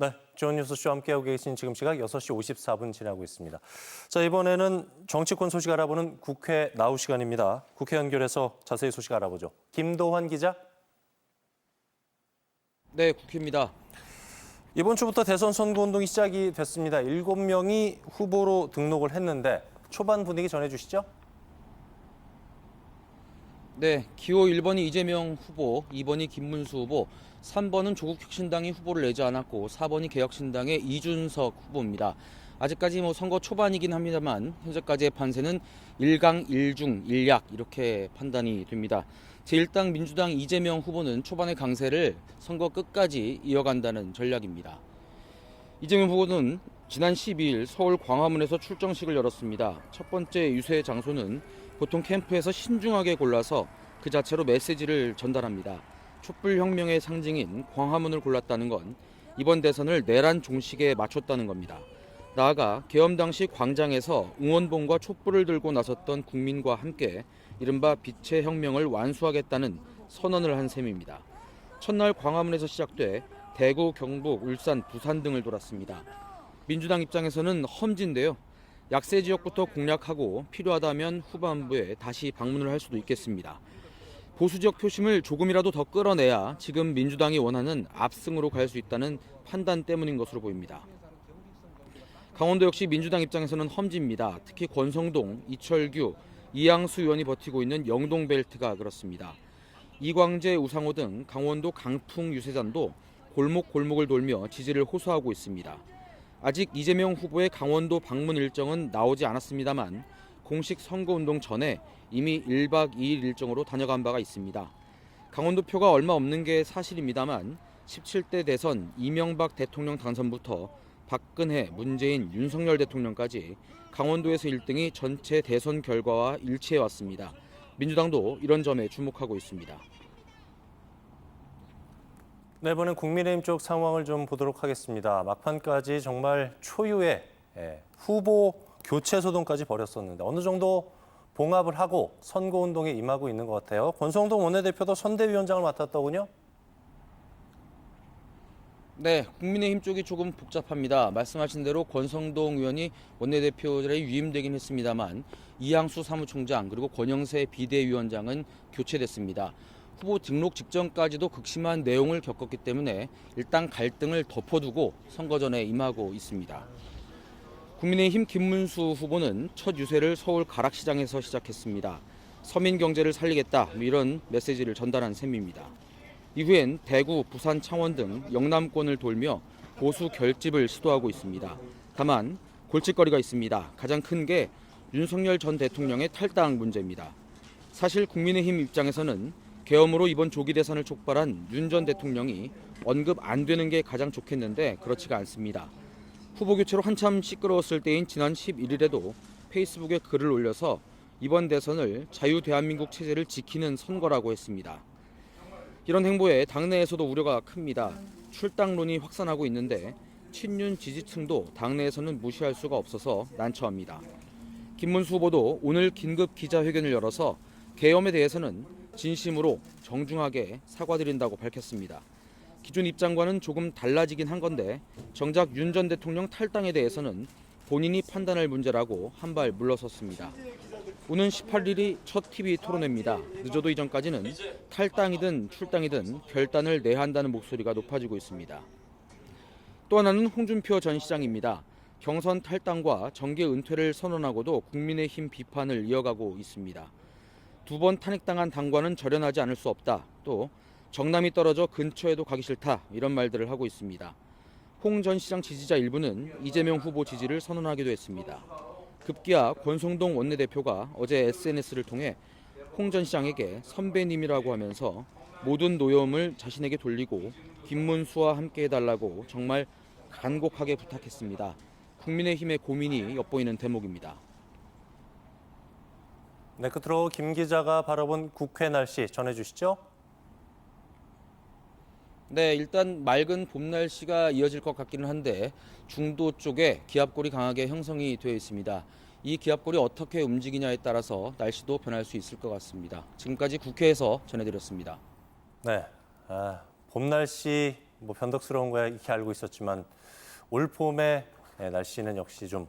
네, 주원 뉴스쇼와 함께하고 계신 지금 시각 6시 54분 지나고 있습니다. 자, 이번에는 정치권 소식 알아보는 국회 나우 시간입니다. 국회 연결해서 자세히 소식 알아보죠. 김도환 기자. 네, 국회입니다. 이번 주부터 대선 선거운동이 시작이 됐습니다. 7명이 후보로 등록을 했는데 초반 분위기 전해주시죠. 네, 기호 1번이 이재명 후보, 2번이 김문수 후보, 3번은 조국혁신당이 후보를 내지 않았고 4번이 개혁신당의 이준석 후보입니다. 아직까지 선거 초반이긴 합니다만 현재까지의 판세는 1강 1중 1약 이렇게 판단이 됩니다. 제1당 민주당 이재명 후보는 초반의 강세를 선거 끝까지 이어간다는 전략입니다. 이재명 후보는 지난 12일 서울 광화문에서 출정식을 열었습니다. 첫 번째 유세 장소는 보통 캠프에서 신중하게 골라서 그 자체로 메시지를 전달합니다. 촛불혁명의 상징인 광화문을 골랐다는 건 이번 대선을 내란 종식에 맞췄다는 겁니다. 나아가 계엄 당시 광장에서 응원봉과 촛불을 들고 나섰던 국민과 함께 이른바 빛의 혁명을 완수하겠다는 선언을 한 셈입니다. 첫날 광화문에서 시작돼 대구, 경북, 울산, 부산 등을 돌았습니다. 민주당 입장에서는 험지인데요. 약세 지역부터 공략하고 필요하다면 후반부에 다시 방문을 할 수도 있겠습니다. 보수 지역 표심을 조금이라도 더 끌어내야 지금 민주당이 원하는 압승으로 갈 수 있다는 판단 때문인 것으로 보입니다. 강원도 역시 민주당 입장에서는 험지입니다. 특히 권성동, 이철규, 이양수 의원이 버티고 있는 영동벨트가 그렇습니다. 이광재, 우상호 등 강원도 강풍 유세단도 골목골목을 돌며 지지를 호소하고 있습니다. 아직 이재명 후보의 강원도 방문 일정은 나오지 않았습니다만 공식 선거운동 전에 이미 1박 2일 일정으로 다녀간 바가 있습니다. 강원도 표가 얼마 없는 게 사실입니다만 17대 대선 이명박 대통령 당선부터 박근혜, 문재인, 윤석열 대통령까지 강원도에서 1등이 전체 대선 결과와 일치해왔습니다. 민주당도 이런 점에 주목하고 있습니다. 네, 이번엔 국민의힘 쪽 상황을 좀 보도록 하겠습니다. 막판까지 정말 초유의 후보 교체 소동까지 벌였었는데 어느 정도 봉합을 하고 선거운동에 임하고 있는 것 같아요. 권성동 원내대표도 선대위원장을 맡았더군요. 네, 국민의힘 쪽이 조금 복잡합니다. 말씀하신 대로 권성동 의원이 원내대표들에 유임되긴 했습니다만 이양수 사무총장 그리고 권영세 비대위원장은 교체됐습니다. 후보 등록 직전까지도 극심한 내용을 겪었기 때문에 일단 갈등을 덮어두고 선거 전에 임하고 있습니다. 국민의힘 김문수 후보는 첫 유세를 서울 가락시장에서 시작했습니다. 서민 경제를 살리겠다 이런 메시지를 전달한 셈입니다. 이후엔 대구, 부산, 창원 등 영남권을 돌며 보수 결집을 시도하고 있습니다. 다만 골칫거리가 있습니다. 가장 큰 게 윤석열 전 대통령의 탈당 문제입니다. 사실 국민의힘 입장에서는 계엄으로 이번 조기 대선을 촉발한 윤 전 대통령이 언급 안 되는 게 가장 좋겠는데 그렇지가 않습니다. 후보 교체로 한참 시끄러웠을 때인 지난 11일에도 페이스북에 글을 올려서 이번 대선을 자유 대한민국 체제를 지키는 선거라고 했습니다. 이런 행보에 당내에서도 우려가 큽니다. 출당론이 확산하고 있는데 친윤 지지층도 당내에서는 무시할 수가 없어서 난처합니다. 김문수 후보도 오늘 긴급 기자회견을 열어서 계엄에 대해서는 진심으로 정중하게 사과드린다고 밝혔습니다. 기존 입장과는 조금 달라지긴 한 건데 정작 윤 전 대통령 탈당에 대해서는 본인이 판단할 문제라고 한 발 물러섰습니다. 오는 18일이 첫 TV 토론회입니다. 늦어도 이전까지는 탈당이든 출당이든 결단을 내야 한다는 목소리가 높아지고 있습니다. 또 하나는 홍준표 전 시장입니다. 경선 탈당과 정계 은퇴를 선언하고도 국민의힘 비판을 이어가고 있습니다. 2번 탄핵당한 당과는 절연하지 않을 수 없다. 또 정남이 떨어져 근처에도 가기 싫다. 이런 말들을 하고 있습니다. 홍 전 시장 지지자 일부는 이재명 후보 지지를 선언하기도 했습니다. 급기야 권성동 원내대표가 어제 SNS를 통해 홍 전 시장에게 선배님이라고 하면서 모든 노여움을 자신에게 돌리고 김문수와 함께 해달라고 정말 간곡하게 부탁했습니다. 국민의힘의 고민이 엿보이는 대목입니다. 네, 끝으로 김 기자가 바라본 국회 날씨 전해주시죠. 네, 일단 맑은 봄 날씨가 이어질 것 같기는 한데 중도 쪽에 기압골이 강하게 형성이 되어 있습니다. 이 기압골이 어떻게 움직이냐에 따라서 날씨도 변할 수 있을 것 같습니다. 지금까지 국회에서 전해드렸습니다. 네, 봄 날씨 뭐 변덕스러운 거야 이렇게 알고 있었지만 올 봄의 날씨는 역시 좀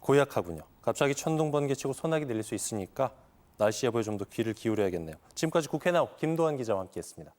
고약하군요. 갑자기 천둥 번개치고 소나기 내릴 수 있으니까 날씨 예보에 좀 더 귀를 기울여야겠네요. 지금까지 국회 나우 김도환 기자와 함께했습니다.